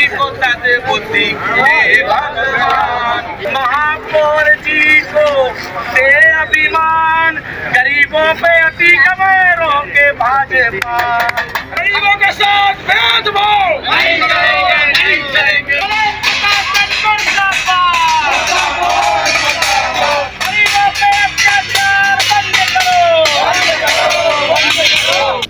को दे बुद्धि हे भगवान, महापौर जी को दे अभिमान, गरीबों पे अति कमरों के भाजपा, गरीबों के साथ भेदभाव नहीं करेंगे, नहीं करेंगे। गरीबों पे अत्याचार बंद करो, बंद करो, बंद करो।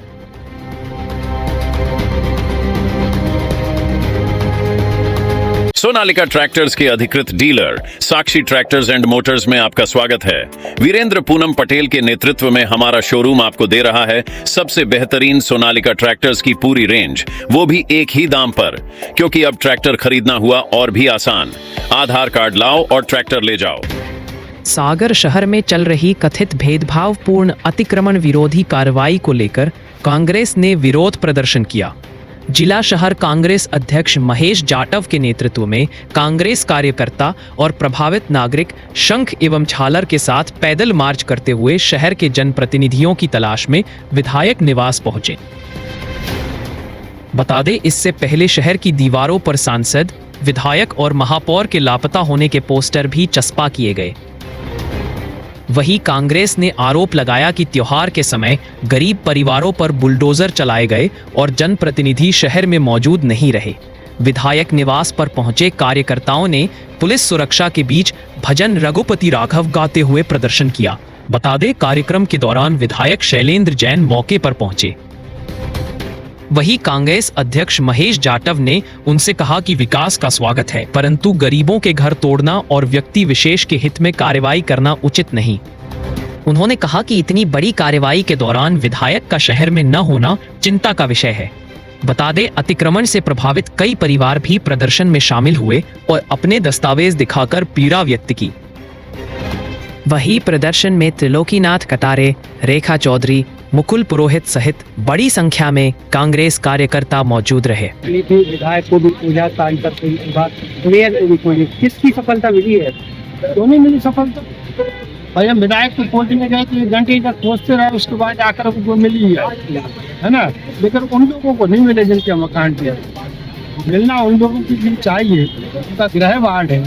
सोनालिका ट्रैक्टर्स के अधिकृत dealer Sakshi tractors and Motors में आपका स्वागत है। वीरेंद्र पूनम पटेल के नेतृत्व में हमारा शोरूम आपको दे रहा है सबसे बेहतरीन सोनालिका ट्रैक्टर्स की पूरी रेंज, वो भी एक ही दाम पर। क्योंकि अब ट्रैक्टर खरीदना हुआ और भी आसान। आधार कार्ड लाओ और ट्रैक्टर ले जाओ। सागर शहर में चल रही कथित भेदभावपूर्ण अतिक्रमण विरोधी कार्रवाई को लेकर कांग्रेस ने विरोध प्रदर्शन किया। जिला शहर कांग्रेस अध्यक्ष महेश जाटव के नेतृत्व में कांग्रेस कार्यकर्ता और प्रभावित नागरिक शंख एवं झालर के साथ पैदल मार्च करते हुए शहर के जनप्रतिनिधियों की तलाश में विधायक निवास पहुंचे। बता दें, इससे पहले शहर की दीवारों पर सांसद, विधायक और महापौर के लापता होने के पोस्टर भी चस्पा किए गए। वहीं कांग्रेस ने आरोप लगाया कि त्योहार के समय गरीब परिवारों पर बुलडोजर चलाए गए और जनप्रतिनिधि शहर में मौजूद नहीं रहे। विधायक निवास पर पहुंचे कार्यकर्ताओं ने पुलिस सुरक्षा के बीच भजन रघुपति राघव गाते हुए प्रदर्शन किया। बता दें, कार्यक्रम के दौरान विधायक शैलेंद्र जैन मौके पर पहुंचे। वहीं कांग्रेस अध्यक्ष महेश जाटव ने उनसे कहा कि विकास का स्वागत है, परंतु गरीबों के घर तोड़ना और व्यक्ति विशेष के हित में कार्रवाई करना उचित नहीं। उन्होंने कहा कि इतनी बड़ी कार्रवाई के दौरान विधायक का शहर में न होना चिंता का विषय है। बता दें, अतिक्रमण से प्रभावित कई परिवार भी प्रदर्शन में शामिल हुए और अपने दस्तावेज दिखाकर पीड़ा व्यक्त की। वहीं प्रदर्शन में त्रिलोकीनाथ कटारे, रेखा चौधरी, मुकुल पुरोहित सहित बड़ी संख्या में कांग्रेस कार्यकर्ता मौजूद रहे। विधायक को भी पूजा मेयर को भी कोई किसकी सफलता मिली है? दोनों मिली सफलता। भाई हम विधायक को खोजने गए तो 1 घंटे तक खोजते रहे, उसके बाद आकर उनको मिली है ना। लेकिन उन लोगों को नहीं मिले जिनके मकान पे मिलना उन लोगों की भी चाहिए। उनका गृह वार्ड है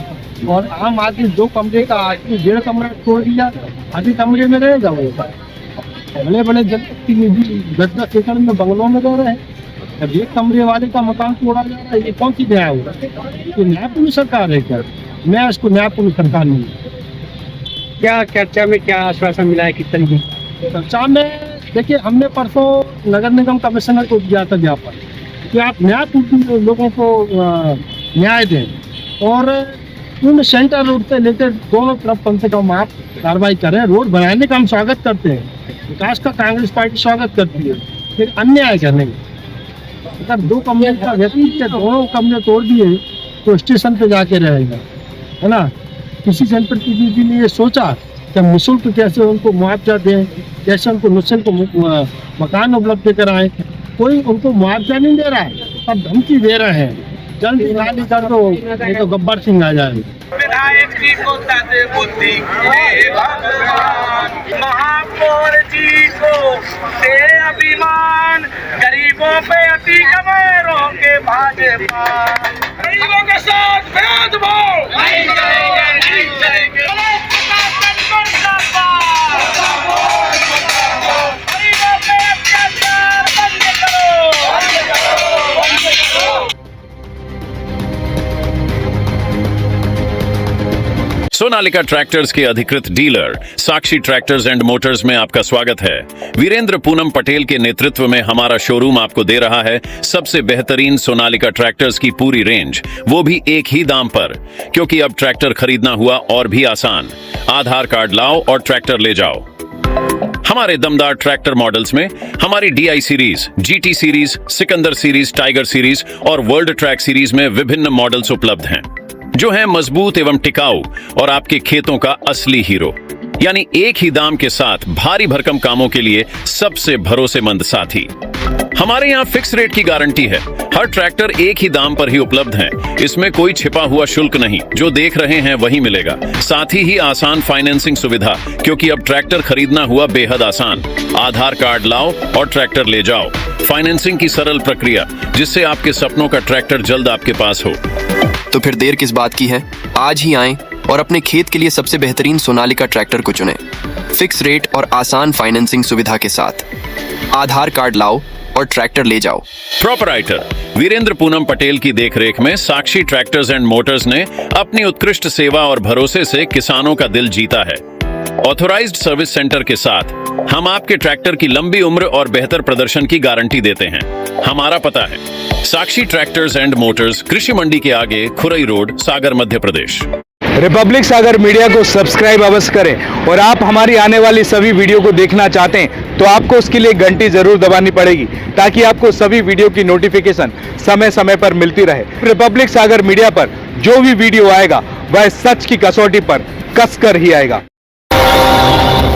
और आम आदमी 2 कमरे का आदमी 1.5 कमरा छोड़ दिया, आधी कमरे में रहेगा वो। बड़े बड़े जनप्रतिनिधि 10-10 एकड़ में बंगलों में रह रहे हैं। अब 1 कमरे वाले का मकान तोड़ा जा रहा है, ये कौन सी न्याय होगा? तो न्यायपूर्ण सरकार है क्या? मैं इसको न्यायपूर्ण सरकार नहीं। क्या चर्चा में क्या आश्वासन मिला है? किस तरीके चर्चा में? देखिए, हमने परसों नगर निगम कमिश्नर को दिया था ज्ञापन कि आप न्यायपूर्ण लोगों को न्याय दें और उन सेंटर रोड से लेकर दोनों तरफ कम से कम आप कार्रवाई करें। रोड बनाने का हम स्वागत करते हैं, विकास का कांग्रेस पार्टी स्वागत करती है, फिर अन्याय करने अगर 2 कमरे का व्यक्ति के दोनों कमरे तोड़ दिए तो स्टेशन पे जाके रहेगा, है ना। किसी जनप्रतिनिधि ने ये सोचा कि हम निःशुल्क कैसे उनको मुआवजा दें, कैसे उनको निःशुल्क मकान उपलब्ध कराएं। कोई उनको मुआवजा नहीं दे रहा है, अब धमकी दे रहे हैं जल्दी खाली कर दो, नहीं तो गब्बर सिंह आ जाए। विधायक जी को दे बुद्धि हे भगवान, महापौर जी को दे अभिमान, गरीबों पे अति कमरों के भाजपा, गरीबों के साथ भेदभाव नहीं करेंगे, नहीं करेंगे। गरीबों पे अत्याचार बंद करो, बंद करो, बंद करो। सोनालिका ट्रैक्टर्स के अधिकृत dealer Sakshi tractors and Motors में आपका स्वागत है। वीरेंद्र पूनम पटेल के नेतृत्व में हमारा शोरूम आपको दे रहा है सबसे बेहतरीन सोनालिका ट्रैक्टर्स की पूरी रेंज, वो भी एक ही दाम पर। क्योंकि अब ट्रैक्टर खरीदना हुआ और भी आसान। आधार कार्ड लाओ और ट्रैक्टर ले जाओ। हमारे दमदार ट्रैक्टर मॉडल्स में हमारी DI series, GT series, Sikandar series, tiger series और वर्ल्ड ट्रैक सीरीज में विभिन्न मॉडल्स उपलब्ध हैं, जो हैं मजबूत एवं टिकाऊ और आपके खेतों का असली हीरो। यानी एक ही दाम के साथ भारी भरकम कामों के लिए सबसे भरोसेमंद साथी। हमारे यहाँ फिक्स रेट की गारंटी है। हर ट्रैक्टर एक ही दाम पर ही उपलब्ध है। इसमें कोई छिपा हुआ शुल्क नहीं, जो देख रहे हैं वही मिलेगा। साथ ही आसान फाइनेंसिंग सुविधा, क्योंकि अब ट्रैक्टर खरीदना हुआ बेहद आसान। आधार कार्ड लाओ और ट्रैक्टर ले जाओ। फाइनेंसिंग की सरल प्रक्रिया, जिससे आपके सपनों का ट्रैक्टर जल्द आपके पास हो। तो फिर देर किस बात की है? आज ही आएं और अपने खेत के लिए सबसे बेहतरीन सोनालिका ट्रैक्टर को चुनें। फिक्स रेट और आसान फाइनेंसिंग सुविधा के साथ। आधार कार्ड लाओ और ट्रैक्टर ले जाओ। प्रोपराइटर वीरेंद्र पूनम पटेल की देखरेख में साक्षी ट्रैक्टर्स एंड मोटर्स ने अपनी उत्कृष्ट सेवा और भरोसे से किसानों का दिल जीता है। ऑथोराइज्ड सर्विस सेंटर के साथ हम आपके ट्रैक्टर की लंबी उम्र और बेहतर प्रदर्शन की गारंटी देते हैं। हमारा पता है साक्षी ट्रैक्टर्स एंड मोटर्स, कृषि मंडी के आगे, खुरई रोड, सागर, मध्य प्रदेश। रिपब्लिक सागर मीडिया को सब्सक्राइब अवश्य करें और आप हमारी आने वाली सभी वीडियो को देखना चाहते हैं तो आपको उसके लिए घंटी जरूर दबानी पड़ेगी, ताकि आपको सभी वीडियो की नोटिफिकेशन समय समय पर मिलती रहे। रिपब्लिक सागर मीडिया पर जो भी वीडियो आएगा वह सच की कसौटी पर कसकर ही आएगा।